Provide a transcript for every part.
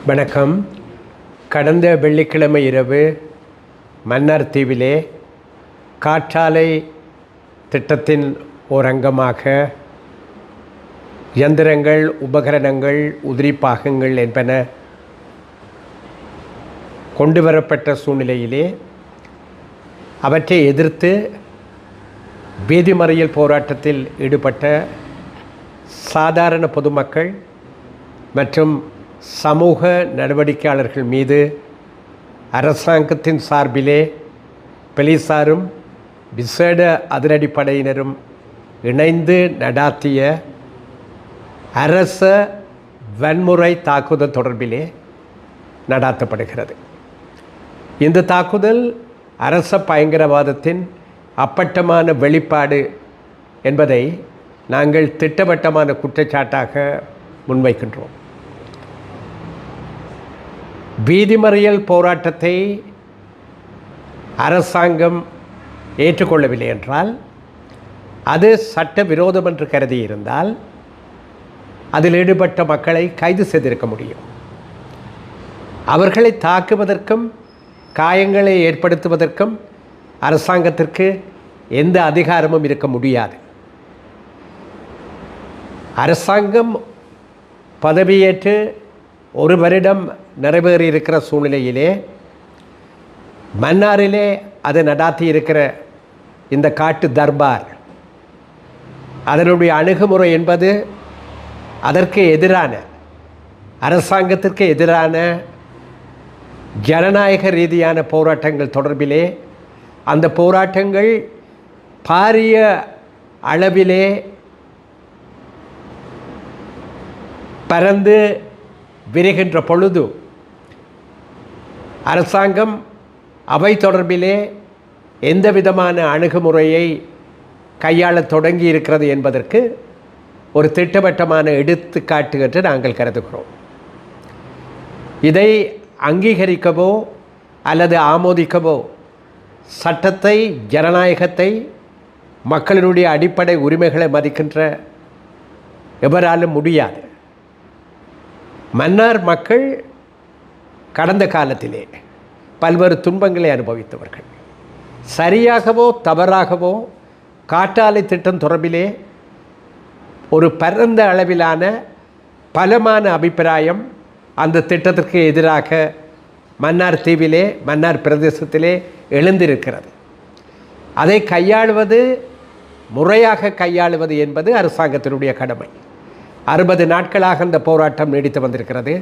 வணக்கம். கடந்த வெள்ளிக்கிழமை இரவு மன்னார் தீவிலே காற்றாலை திட்டத்தின் ஓர் அங்கமாக இயந்திரங்கள், உபகரணங்கள், உதிரிப்பாகங்கள் என்பன கொண்டு வரப்பட்ட சூழ்நிலையிலே அவற்றை எதிர்த்து வீதி மறியல் போராட்டத்தில் ஈடுபட்ட சாதாரண பொதுமக்கள் மற்றும் சமூக நடவடிக்கையாளர்கள் மீது அரசாங்கத்தின் சார்பிலே போலீசாரும் விசேட அதிரடிப்படையினரும் இணைந்து நடாத்திய அரச வன்முறை தாக்குதல் தொடர்பிலே நடாத்தப்படுகிறது. இந்த தாக்குதல் அரச பயங்கரவாதத்தின் அப்பட்டமான வெளிப்பாடு என்பதை நாங்கள் திட்டவட்டமான குற்றச்சாட்டாக முன்வைக்கின்றோம். வீதி மறியல் போராட்டத்தை அரசாங்கம் ஏற்றுக்கொள்ளவில்லை என்றால், அது சட்ட விரோதம் என்று கருதியிருந்தால் அதில் ஈடுபட்ட மக்களை கைது செய்திருக்க முடியும். அவர்களை தாக்குவதற்கும் காயங்களை ஏற்படுத்துவதற்கும் அரசாங்கத்திற்கு எந்த அதிகாரமும் இருக்க முடியாது. அரசாங்கம் பதவியேற்று ஒரு வருடம் நிறைவேறியிருக்கிற சூழ்நிலையிலே மன்னாரிலே அதை நடாத்தி இருக்கிற இந்த காட்டு தர்பார், அதனுடைய அணுகுமுறை என்பது அதற்கு எதிரான, அரசாங்கத்திற்கு எதிரான ஜனநாயக ரீதியான போராட்டங்கள் தொடர்பிலே அந்த போராட்டங்கள் பாரிய அளவிலே பரந்து விரிகின்ற பொழுது அரசாங்கம் அவை தொடர்பிலே எந்த விதமான அணுகுமுறையை கையாள தொடங்கி இருக்கிறது என்பதற்கு ஒரு திட்டவட்டமான எடுத்துக்காட்டு என்று நாங்கள் கருதுகிறோம். இதை அங்கீகரிக்கவோ அல்லது ஆமோதிக்கவோ சட்டத்தை, ஜனநாயகத்தை, மக்களினுடைய அடிப்படை உரிமைகளை மதிக்கின்ற எவராலும் முடியாது. மன்னார் மக்கள் கடந்த காலத்திலே பல்வேறு துன்பங்களை அனுபவித்தவர்கள். சரியாகவோ தவறாகவோ காற்றாலை திட்டம் தொடர்பிலே ஒரு பரந்த அளவிலான பலமான அபிப்பிராயம் அந்த திட்டத்திற்கு எதிராக மன்னார் தீவிலே, மன்னார் பிரதேசத்திலே எழுந்திருக்கிறது. அதை கையாளுவது, முறையாக கையாளுவது என்பது அரசாங்கத்தினுடைய கடமை. 60 நாட்களாக அந்த போராட்டம் நீடித்து வந்திருக்கிறது.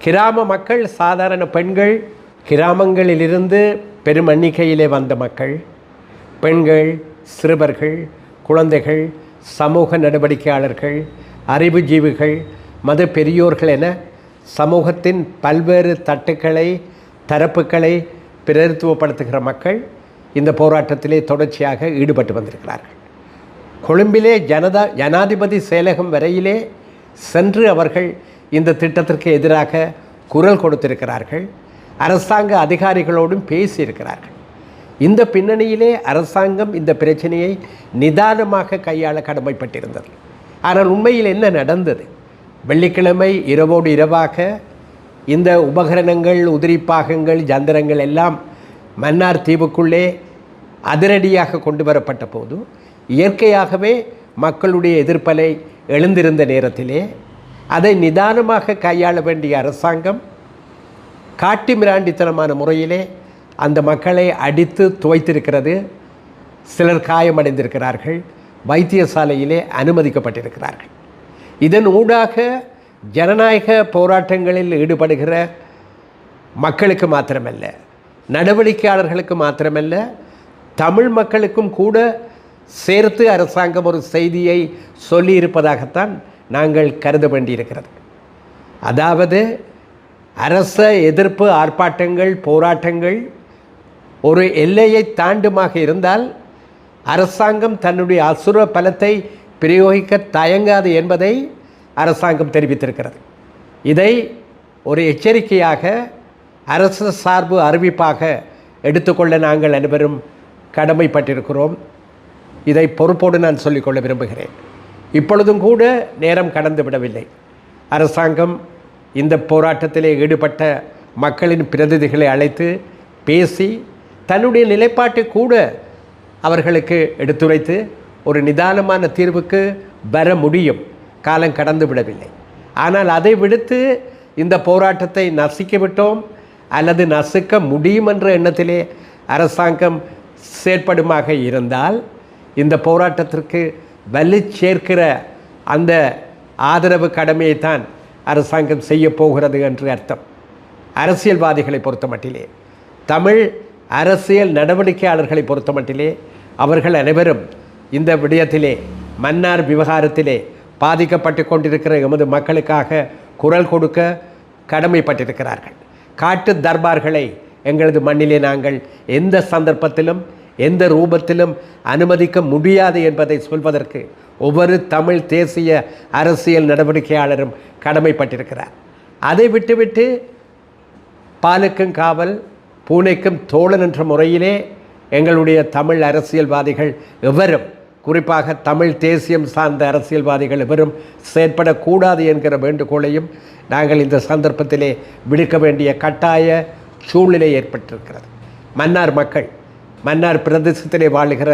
கிராம மக்கள், சாதாரண பெண்கள், கிராமங்களிலிருந்து பெரும் எண்ணிக்கையிலே வந்த மக்கள், பெண்கள், சிறுவர்கள், குழந்தைகள், சமூக நடவடிக்கையாளர்கள், அறிவுஜீவிகள், மத பெரியோர்கள் என சமூகத்தின் பல்வேறு தட்டுக்களை, தரப்புகளை பிரதித்துவப்படுத்துகிற மக்கள் இந்த போராட்டத்திலே தொடர்ச்சியாக ஈடுபட்டு வந்திருக்கிறார்கள். கொழும்பிலே ஜனாதிபதி செயலகம் வரையிலே சென்று அவர்கள் இந்த திட்டத்திற்கு எதிராக குரல் கொடுத்திருக்கிறார்கள். அரசாங்க அதிகாரிகளோடும் பேசியிருக்கிறார்கள். இந்த பின்னணியிலே அரசாங்கம் இந்த பிரச்சனையை நிதானமாக கையாள கடமைப்பட்டிருந்தது. ஆனால் உண்மையில் என்ன நடந்தது? வெள்ளிக்கிழமை இரவோடு இரவாக இந்த உபகரணங்கள், உதிரிப்பாகங்கள், ஜந்திரங்கள் எல்லாம் மன்னார் தீவுக்குள்ளே அதிரடியாக கொண்டு வரப்பட்ட போது, இயற்கையாகவே மக்களுடைய எதிர்ப்பலை எழுந்திருந்த நேரத்திலே அதை நிதானமாக கையாள வேண்டிய அரசாங்கம் காட்டு மிராண்டித்தனமான முறையிலே அந்த மக்களை அடித்து துவைத்திருக்கிறது. சிலர் காயமடைந்திருக்கிறார்கள், வைத்தியசாலையிலே அனுமதிக்கப்பட்டிருக்கிறார்கள். இதன் ஊடாக ஜனநாயக போராட்டங்களில் ஈடுபடுகிற மக்களுக்கு மாத்திரமல்ல, நடவடிக்கையாளர்களுக்கு மாத்திரமல்ல, தமிழ் மக்களுக்கும் கூட சேர்த்து அரசாங்கம் ஒரு செய்தியை சொல்லியிருப்பதாகத்தான் நாங்கள் கருத வேண்டியிருக்கிறது. அதாவது அரச எதிர்ப்பு ஆர்ப்பாட்டங்கள், போராட்டங்கள் ஒரு எல்லையை தாண்டுமாக இருந்தால் அரசாங்கம் தன்னுடைய அசுர பலத்தை பிரயோகிக்க தயங்காது என்பதை அரசாங்கம் தெரிவித்திருக்கிறது. இதை ஒரு எச்சரிக்கையாக, அரசு சார்பு அறிவிப்பாக எடுத்துக்கொள்ள நாங்கள் அனைவரும் கடமைப்பட்டிருக்கிறோம். இதை பொறுப்போடு நான் சொல்லிக்கொள்ள விரும்புகிறேன். இப்பொழுதும் கூட நேரம் கடந்து விடவில்லை. அரசாங்கம் இந்த போராட்டத்திலே ஈடுபட்ட மக்களின் பிரதிநிதிகளை அழைத்து பேசி தன்னுடைய நிலைப்பாட்டை கூட அவர்களுக்கு எடுத்துரைத்து ஒரு நிதானமான தீர்வுக்கு வர முடியும். காலம் கடந்து விடவில்லை. ஆனால் அதை விடுத்து இந்த போராட்டத்தை நசுக்கி விட்டோம் அல்லது நசுக்க முடியும் என்ற எண்ணத்திலே அரசாங்கம் செயற்படுமாக இருந்தால் இந்த போராட்டத்திற்கு வலு சேர்க்கிற அந்த ஆதரவு கடமையைத்தான் அரசாங்கம் செய்ய போகிறது என்று அர்த்தம். அரசியல்வாதிகளை பொறுத்த மட்டிலே, தமிழ் அரசியல் நடவடிக்கையாளர்களை பொறுத்த மட்டிலே அவர்கள் அனைவரும் இந்த விடயத்திலே மன்னார் விவகாரத்திலே பாதிக்கப்பட்டு கொண்டிருக்கிற எமது மக்களுக்காக குரல் கொடுக்க கடமைப்பட்டிருக்கிறார்கள். காட்டு தர்பார்களை எங்களது மண்ணிலே நாங்கள் எந்த சந்தர்ப்பத்திலும் எந்த ரூபத்திலும் அனுமதிக்க முடியாது என்பதை சொல்வதற்கு ஒவ்வொரு தமிழ் தேசிய அரசியல் நடவடிக்கையாளரும் கடமைப்பட்டிருக்கிறார். அதை விட்டுவிட்டு பாலுக்கும் காவல் பூனைக்கும் தோழன் என்ற முறையிலே எங்களுடைய தமிழ் அரசியல்வாதிகள் எவரும், குறிப்பாக தமிழ் தேசியம் சார்ந்த அரசியல்வாதிகள் எவரும் செயற்படக்கூடாது என்கிற வேண்டுகோளையும் நாங்கள் இந்த சந்தர்ப்பத்திலே விடுக்க வேண்டிய கட்டாய சூழ்நிலை ஏற்பட்டிருக்கிறது. மன்னார் மக்கள், மன்னார் பிரதேசத்திலே வாழுகிற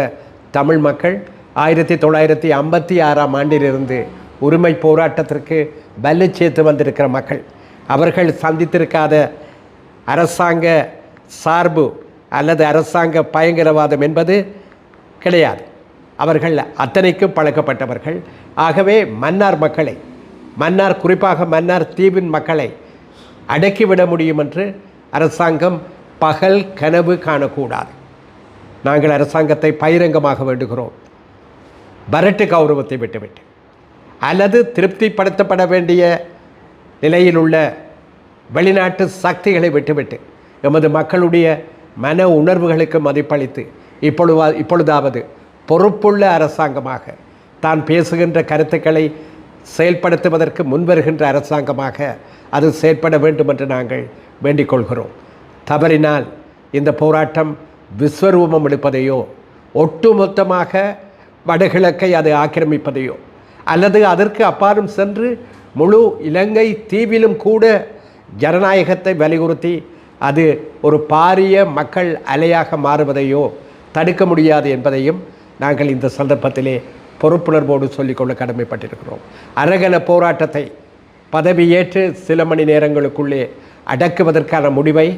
தமிழ் மக்கள் 1956ஆம் ஆண்டிலிருந்து உரிமை போராட்டத்திற்கு வலு சேர்த்து வந்திருக்கிற மக்கள். அவர்கள் சந்தித்திருக்காத அரசாங்க சார்பு அல்லது அரசாங்க பயங்கரவாதம் என்பது கிடையாது. அவர்கள் அத்தனைக்கும் பழக்கப்பட்டவர்கள். ஆகவே மன்னார் மக்களை, மன்னார் குறிப்பாக மன்னார் தீவின் மக்களை அடக்கிவிட முடியும் என்று அரசாங்கம் பகல் கனவு காணக்கூடாது. நாங்கள் அரசாங்கத்தை பகிரங்கமாக வேண்டுகிறோம். வரட்டு கௌரவத்தை விட்டுவிட்டு அல்லது திருப்திப்படுத்தப்பட வேண்டிய நிலையில் உள்ள வெளிநாட்டு சக்திகளை விட்டுவிட்டு எமது மக்களுடைய மன உணர்வுகளுக்கு மதிப்பளித்து இப்பொழுதாவது பொறுப்புள்ள அரசாங்கமாக தான் பேசுகின்ற கருத்துக்களை செயல்படுத்துவதற்கு முன்வருகின்ற அரசாங்கமாக அது செயற்பட வேண்டும் என்று நாங்கள் வேண்டிக் கொள்கிறோம். தவறினால் இந்த போராட்டம் விஸ்வரூபம் எடுப்பதையோ, ஒட்டுமொத்தமாக வடகிழக்கை அது ஆக்கிரமிப்பதையோ, அல்லது அதற்கு அப்பாலும் சென்று முழு இலங்கை தீவிலும் கூட ஜனநாயகத்தை வலியுறுத்தி அது ஒரு பாரிய மக்கள் அலையாக மாறுவதையோ தடுக்க முடியாது என்பதையும் நாங்கள் இந்த சந்தர்ப்பத்திலே பொறுப்புணர்வோடு சொல்லிக்கொள்ள கடமைப்பட்டிருக்கிறோம். அரகல போராட்டத்தை பதவியேற்று சில மணி நேரங்களுக்குள்ளே அடக்குவதற்கான முடிவை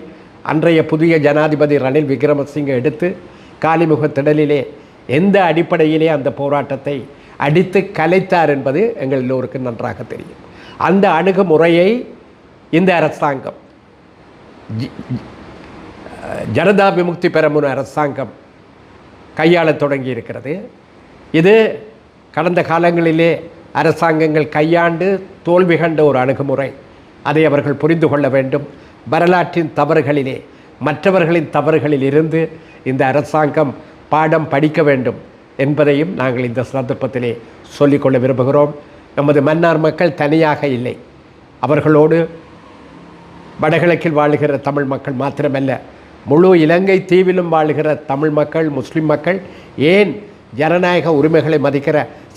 அன்றைய புதிய ஜனாதிபதி ரணில் விக்ரமசிங்க எடுத்து காலிமுக திடலிலே எந்த அடிப்படையிலே அந்த போராட்டத்தை அடித்து கலைத்தார் என்பது எங்கள் எல்லோருக்கும் நன்றாக தெரியும். அந்த அணுகுமுறையை இந்த அரசாங்கம், ஜனதா விமுக்தி பெரமுன அரசாங்கம் கையாளத் தொடங்கி இருக்கிறது. இது கடந்த காலங்களிலே அரசாங்கங்கள் கையாண்டு தோல்வி கண்ட ஒரு அணுகுமுறை. அதை அவர்கள் புரிந்து கொள்ள வேண்டும். வரலாற்றின் தவறுகளிலே, மற்றவர்களின் தவறுகளில் இருந்து இந்த அரசாங்கம் பாடம் படிக்க வேண்டும் என்பதையும் நாங்கள் இந்த சந்தர்ப்பத்திலே சொல்லிக்கொள்ள விரும்புகிறோம். நமது மன்னார் மக்கள் தனியாக இல்லை. அவர்களோடு வடகிழக்கில் வாழுகிற தமிழ் மக்கள் மாத்திரமல்ல, முழு இலங்கை தீவிலும் வாழுகிற தமிழ் மக்கள், முஸ்லிம் மக்கள், ஏன் ஜனநாயக உரிமைகளை மதிக்கிற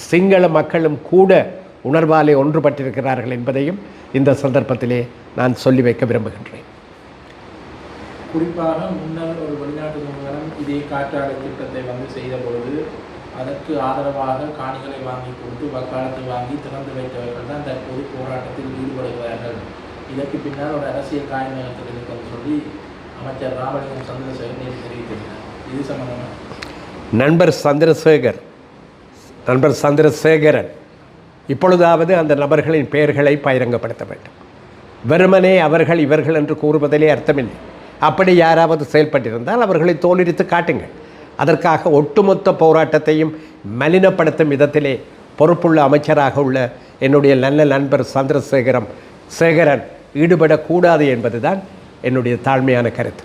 சிங்கள மக்களும் கூட உணர்வாலே ஒன்றுபட்டிருக்கிறார்கள் என்பதையும் இந்த சந்தர்ப்பத்திலே நான் சொல்லி வைக்க விரும்புகின்றேன். குறிப்பாக முன்னர் ஒரு வெளிநாட்டு நிறுவனம் இதே காற்றாலை திட்டத்தை செய்த பொழுது அதற்கு ஆதரவாக காணிகளை வாங்கி கொடுத்து வக்காலத்தை வாங்கி திறந்து வைத்தவர்கள் தான் தற்போது போராட்டத்தில் ஈடுபடுகிறார்கள். இதற்கு பின்னால் ஒரு அரசியல் காரணத்தில் இருக்குன்னு சொல்லி அமைச்சர் ராமலிங்கம் சந்திரசேகர் நேற்று தெரிவித்திருக்கிறார். இது சம்பந்தமாக நண்பர் சந்திரசேகரன் இப்பொழுதாவது அந்த நபர்களின் பெயர்களை பகிரங்கப்படுத்த வேண்டும். வெறுமனே அவர்கள் இவர்கள் என்று கூறுவதிலே அர்த்தமில்லை. அப்படி யாராவது செயல்பட்டிருந்தால் அவர்களை தோலுரித்து காட்டுங்கள். அதற்காக ஒட்டுமொத்த போராட்டத்தையும் மலினப்படுத்தும் விதத்திலே பொறுப்புள்ள அமைச்சராக உள்ள என்னுடைய நல்ல நண்பர் சந்திரசேகரன் ஈடுபடக்கூடாது என்பதுதான் என்னுடைய தாழ்மையான கருத்து.